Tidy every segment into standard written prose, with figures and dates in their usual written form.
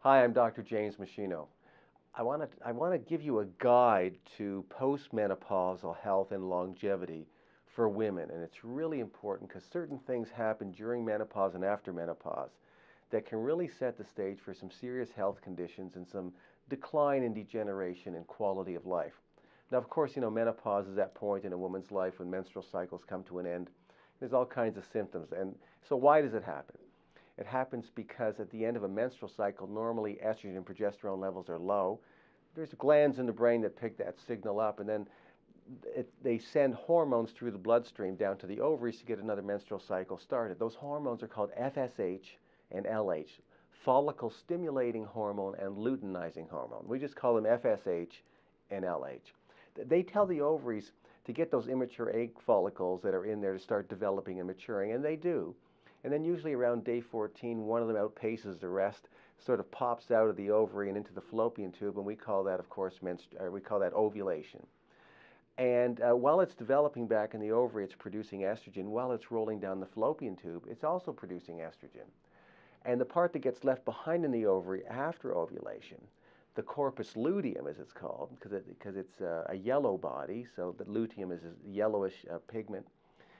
Hi, I'm Dr. James Machino. I want to give you a guide to postmenopausal health and longevity for women, and it's really important because certain things happen during menopause and after menopause that can really set the stage for some serious health conditions and some decline in degeneration and quality of life. Now, of course, menopause is that point in a woman's life when menstrual cycles come to an end. There's all kinds of symptoms, and so why does it happen? It happens because at the end of a menstrual cycle, normally estrogen and progesterone levels are low. There's glands in the brain that pick that signal up, and then they send hormones through the bloodstream down to the ovaries to get another menstrual cycle started. Those hormones are called FSH and LH, follicle stimulating hormone and luteinizing hormone. We just call them FSH and LH. They tell the ovaries to get those immature egg follicles that are in there to start developing and maturing, and they do. And then usually around day 14, one of them outpaces the rest, sort of pops out of the ovary and into the fallopian tube, and we call that, of course, we call that ovulation. And while it's developing back in the ovary, it's producing estrogen. While it's rolling down the fallopian tube, it's also producing estrogen. And the part that gets left behind in the ovary after ovulation, the corpus luteum, as it's called, because it's a yellow body, so the luteum is a yellowish pigment.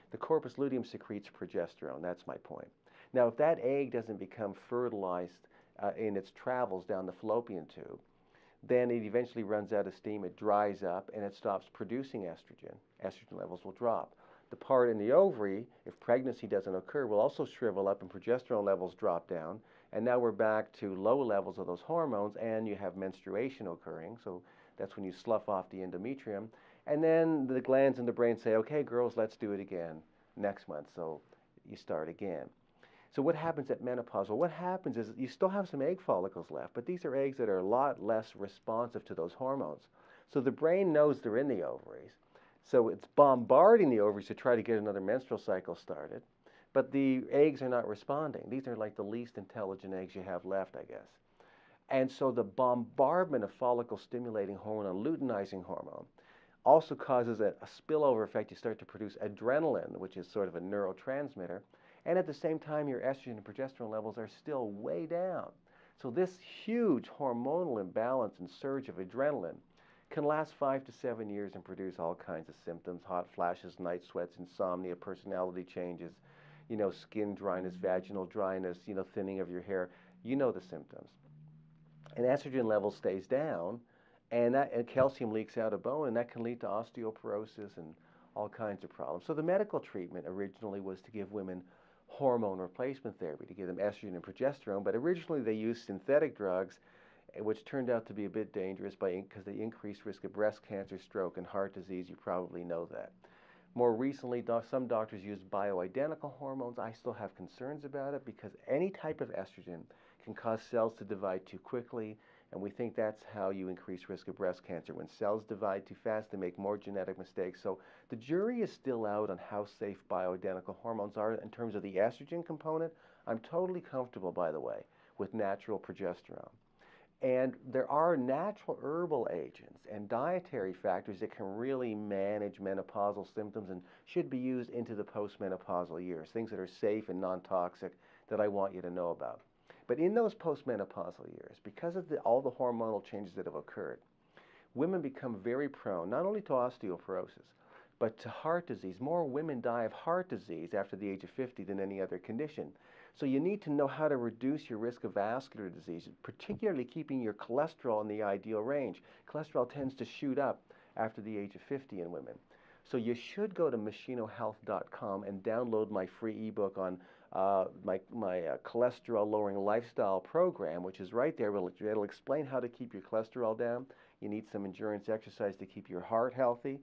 The corpus luteum secretes progesterone. That's my point. Now, if that egg doesn't become fertilized in its travels down the fallopian tube, then it eventually runs out of steam, it dries up, and it stops producing estrogen. Estrogen levels will drop. The part in the ovary, if pregnancy doesn't occur, will also shrivel up and progesterone levels drop down, and now we're back to low levels of those hormones, and you have menstruation occurring, so that's when you slough off the endometrium. And then the glands in the brain say, okay, girls, let's do it again next month. So you start again. So what happens at menopause? Well, what happens is you still have some egg follicles left, but these are eggs that are a lot less responsive to those hormones. So the brain knows they're in the ovaries. So it's bombarding the ovaries to try to get another menstrual cycle started. But the eggs are not responding. These are like the least intelligent eggs you have left, I guess. And so the bombardment of follicle stimulating hormone and luteinizing hormone also causes a spillover effect. You start to produce adrenaline, which is sort of a neurotransmitter, and at the same time your estrogen and progesterone levels are still way down. So this huge hormonal imbalance and surge of adrenaline can last 5 to 7 years and produce all kinds of symptoms: hot flashes, night sweats, insomnia, personality changes, skin dryness, vaginal dryness, thinning of your hair. You know the symptoms. And estrogen level stays down, and calcium leaks out of bone, and that can lead to osteoporosis and all kinds of problems. So the medical treatment originally was to give women hormone replacement therapy, to give them estrogen and progesterone, but originally they used synthetic drugs, which turned out to be a bit dangerous because they increased risk of breast cancer, stroke, and heart disease. You probably know that. More recently, some doctors use bioidentical hormones. I still have concerns about it because any type of estrogen can cause cells to divide too quickly, and we think that's how you increase risk of breast cancer. When cells divide too fast, they make more genetic mistakes. So the jury is still out on how safe bioidentical hormones are in terms of the estrogen component. I'm totally comfortable, by the way, with natural progesterone. And there are natural herbal agents and dietary factors that can really manage menopausal symptoms and should be used into the postmenopausal years, things that are safe and non-toxic that I want you to know about. But in those postmenopausal years, because of all the hormonal changes that have occurred, women become very prone not only to osteoporosis, but to heart disease. More women die of heart disease after the age of 50 than any other condition. So you need to know how to reduce your risk of vascular disease, particularly keeping your cholesterol in the ideal range. Cholesterol tends to shoot up after the age of 50 in women. So you should go to machinohealth.com and download my free ebook on my cholesterol-lowering lifestyle program, which is right there. It'll explain how to keep your cholesterol down. You need some endurance exercise to keep your heart healthy.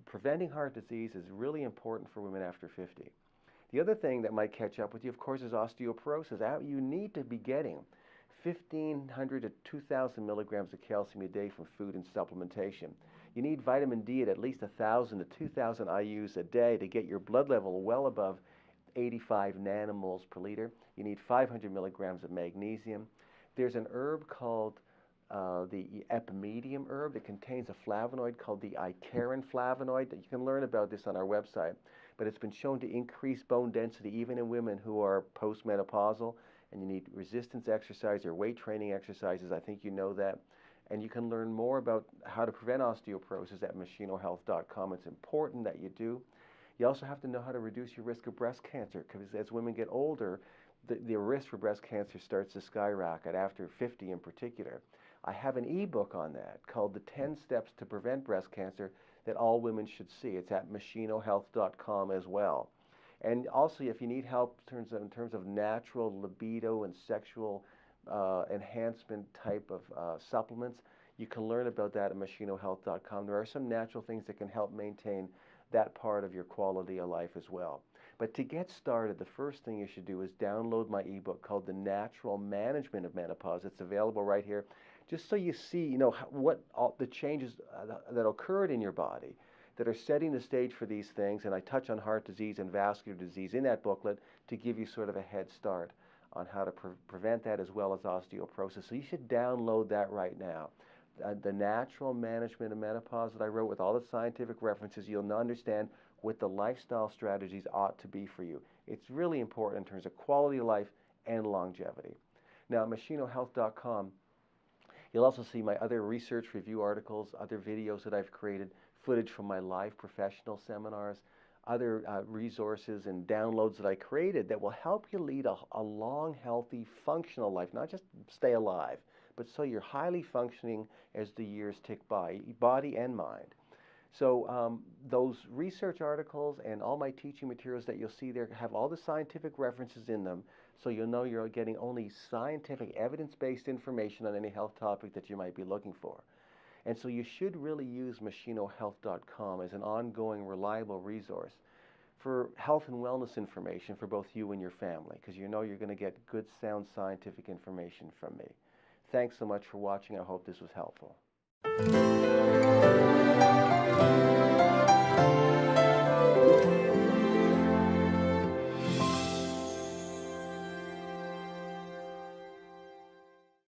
Preventing heart disease is really important for women after 50. The other thing that might catch up with you, of course, is osteoporosis. You need to be getting 1,500 to 2,000 milligrams of calcium a day from food and supplementation. You need vitamin D at least 1,000 to 2,000 IUs a day to get your blood level well above 85 nanomoles per liter. You need 500 milligrams of magnesium. There's an herb called the epimedium herb that contains a flavonoid called the icariin flavonoid. You can learn about this on our website, but it's been shown to increase bone density even in women who are postmenopausal and you need resistance exercise or weight training exercises. I think you know that. And you can learn more about how to prevent osteoporosis at machinohealth.com. It's important that you do. You also have to know how to reduce your risk of breast cancer, because as women get older, the risk for breast cancer starts to skyrocket after 50 in particular. I have an ebook on that called The 10 Steps to Prevent Breast Cancer that all women should see. It's at machinohealth.com as well. And also, if you need help in terms of natural libido and sexual enhancement type of supplements, you can learn about that at machinohealth.com. There are some natural things that can help maintain that part of your quality of life as well. But to get started, the first thing you should do is download my ebook called The Natural Management of Menopause. It's available right here, just so you see, what all the changes that occurred in your body that are setting the stage for these things. And I touch on heart disease and vascular disease in that booklet to give you sort of a head start on how to prevent that, as well as osteoporosis. So you should download that right now. The Natural Management of Menopause that I wrote with all the scientific references, you'll understand what the lifestyle strategies ought to be for you. It's really important in terms of quality of life and longevity. Now, at machinohealth.com, you'll also see my other research review articles, other videos that I've created, footage from my live professional seminars, other resources and downloads that I created that will help you lead a long, healthy, functional life, not just stay alive, but so you're highly functioning as the years tick by, body and mind. So those research articles and all my teaching materials that you'll see there have all the scientific references in them, so you'll know you're getting only scientific, evidence-based information on any health topic that you might be looking for. And so you should really use machinohealth.com as an ongoing, reliable resource for health and wellness information for both you and your family, because you know you're going to get good, sound scientific information from me. Thanks so much for watching. I hope this was helpful.